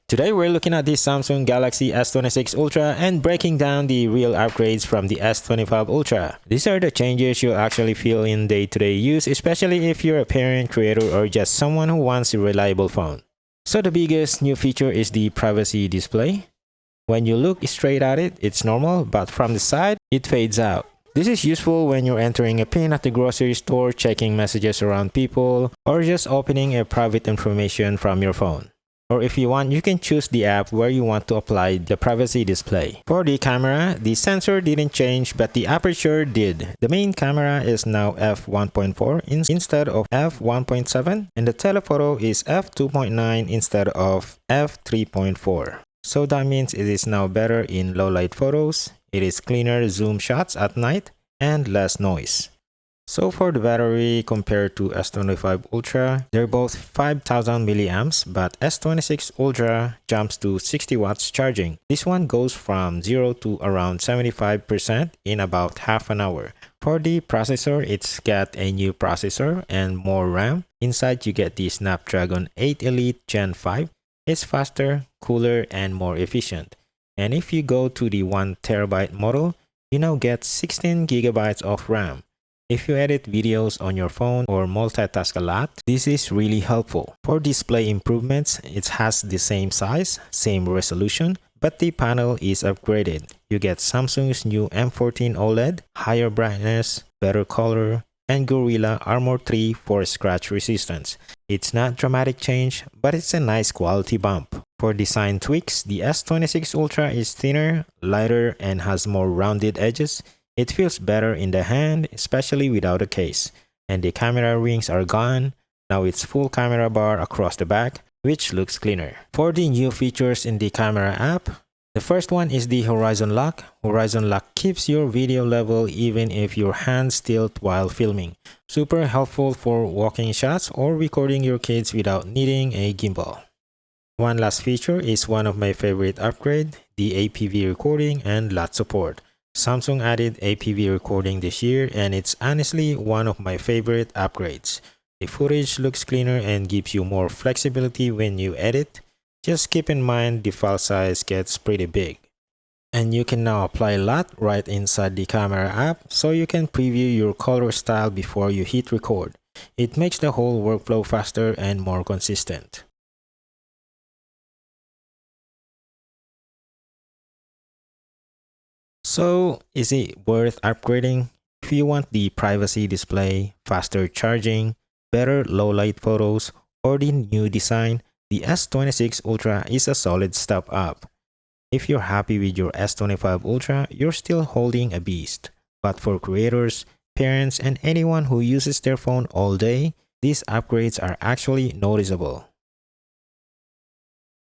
Today we're looking at the Samsung Galaxy S26 Ultra and breaking down the real upgrades from the S25 Ultra. These are the changes you'll actually feel in day-to-day use, especially if you're a parent, creator, or just someone who wants a reliable phone. So the biggest new feature is the privacy display. When you look straight at it, it's normal, but from the side, it fades out. This is useful when you're entering a PIN at the grocery store, checking messages around people, or just opening a private information from your phone. Or if you want, you can choose the app where you want to apply the privacy display. For the camera, the sensor didn't change, but the aperture did. The main camera is now f1.4 instead of f1.7, and the telephoto is f2.9 instead of f3.4. So that means it is now better in low light photos, it is cleaner zoom shots at night, and less noise. So for the battery compared to S25 Ultra, they're both 5000 milliamps, but S26 Ultra jumps to 60 watts charging. This one goes from 0 to around 75% in about half an hour. For the processor, it's got a new processor and more RAM. Inside you get the Snapdragon 8 Elite Gen 5. It's faster, cooler, and more efficient. And if you go to the 1TB model, you now get 16 GB of RAM. If you edit videos on your phone or multitask a lot, this is really helpful. For display improvements, it has the same size, same resolution, but the panel is upgraded. You get Samsung's new M14 OLED, higher brightness, better color, and Gorilla Armor 3 for scratch resistance. It's not dramatic change, but it's a nice quality bump. For design tweaks, the S26 Ultra is thinner, lighter, and has more rounded edges. It feels better in the hand, especially without a case. And the camera rings are gone. Now it's full camera bar across the back, which looks cleaner. For the new features in the camera app, the first one is the Horizon Lock. Horizon Lock keeps your video level even if your hands tilt while filming. Super helpful for walking shots or recording your kids without needing a gimbal. One last feature is one of my favorite upgrades, the APV recording and LUT support. Samsung added APV recording this year, and it's honestly one of my favorite upgrades. The footage looks cleaner and gives you more flexibility when you edit. Just keep in mind the file size gets pretty big. And you can now apply LUT right inside the camera app, so you can preview your color style before you hit record. It makes the whole workflow faster and more consistent. So, is it worth upgrading? If you want the privacy display, faster charging, better low-light photos, or the new design, the S26 Ultra is a solid step up. If you're happy with your S25 Ultra, you're still holding a beast. But for creators, parents, and anyone who uses their phone all day, these upgrades are actually noticeable.